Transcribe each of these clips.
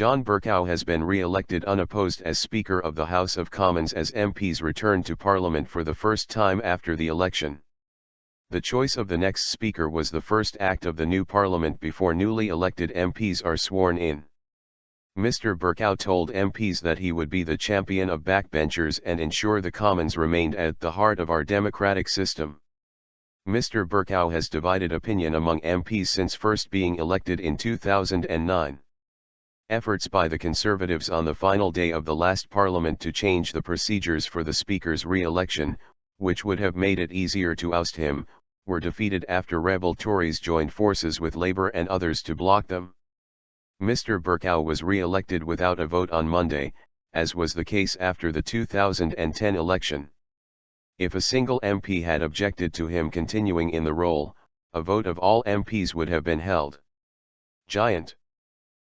John Bercow has been re-elected unopposed as Speaker of the House of Commons as MPs return to Parliament for the first time after the election. The choice of the next Speaker was the first act of the new Parliament before newly elected MPs are sworn in. Mr. Bercow told MPs that he would be the champion of backbenchers and ensure the Commons remained at the heart of our democratic system. Mr. Bercow has divided opinion among MPs since first being elected in 2009. Efforts by the Conservatives on the final day of the last Parliament to change the procedures for the Speaker's re-election, which would have made it easier to oust him, were defeated after rebel Tories joined forces with Labour and others to block them. Mr. Bercow was re-elected without a vote on Monday, as was the case after the 2010 election. If a single MP had objected to him continuing in the role, a vote of all MPs would have been held. Giant.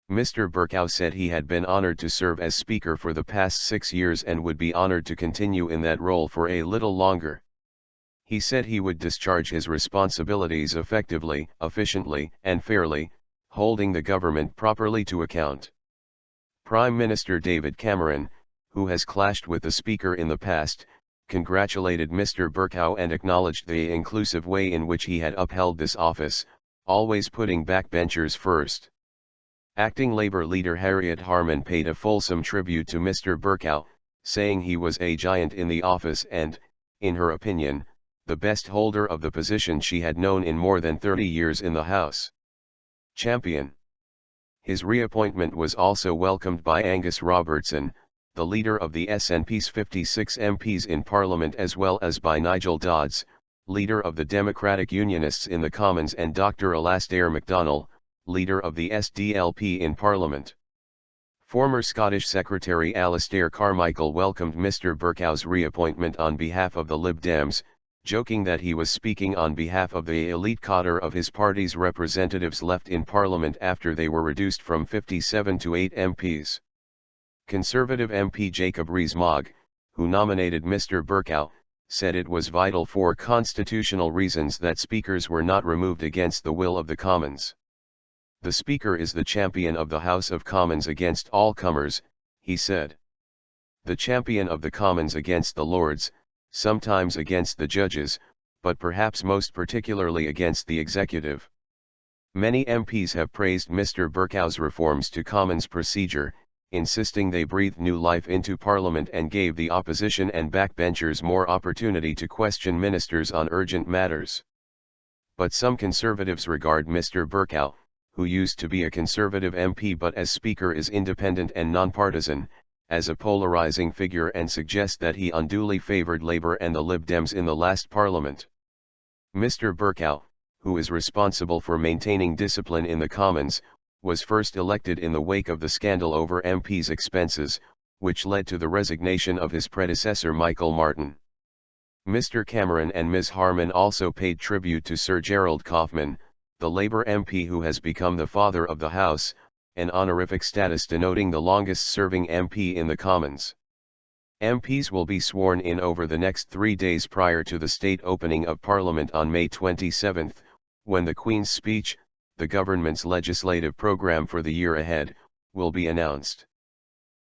Mr. Bercow said he had been honored to serve as Speaker for the past 6 years and would be honored to continue in that role for a little longer. He said he would discharge his responsibilities effectively, efficiently, and fairly, holding the government properly to account. Prime Minister David Cameron, who has clashed with the Speaker in the past, congratulated Mr. Bercow and acknowledged the inclusive way in which he had upheld this office, always putting backbenchers first. Acting Labour leader Harriet Harman paid a fulsome tribute to Mr. Bercow, saying he was a giant in the office and, in her opinion, the best holder of the position she had known in more than 30 years in the House. Champion. His reappointment was also welcomed by Angus Robertson, the leader of the SNP's 56 MPs in Parliament, as well as by Nigel Dodds, leader of the Democratic Unionists in the Commons, and Dr. Alastair MacDonald, leader of the SDLP in Parliament. Former Scottish Secretary Alastair Carmichael welcomed Mr. Bercow's reappointment on behalf of the Lib Dems, joking that he was speaking on behalf of the elite cadre of his party's representatives left in Parliament after they were reduced from 57 to 8 MPs. Conservative MP Jacob Rees-Mogg, who nominated Mr. Bercow, said it was vital for constitutional reasons that speakers were not removed against the will of the Commons. The Speaker is the champion of the House of Commons against all comers, he said. The champion of the Commons against the Lords, sometimes against the judges, but perhaps most particularly against the executive. Many MPs have praised Mr. Bercow's reforms to Commons procedure, insisting they breathed new life into Parliament and gave the opposition and backbenchers more opportunity to question ministers on urgent matters. But some Conservatives regard Mr. Bercow, who used to be a Conservative MP but as Speaker is independent and nonpartisan, as a polarizing figure and suggest that he unduly favoured Labour and the Lib Dems in the last Parliament. Mr. Bercow, who is responsible for maintaining discipline in the Commons, was first elected in the wake of the scandal over MPs' expenses, which led to the resignation of his predecessor Michael Martin. Mr. Cameron and Ms. Harman also paid tribute to Sir Gerald Kaufman, the Labour MP who has become the father of the House, an honorific status denoting the longest-serving MP in the Commons. MPs will be sworn in over the next 3 days prior to the state opening of Parliament on May 27, when the Queen's Speech, the government's legislative programme for the year ahead, will be announced.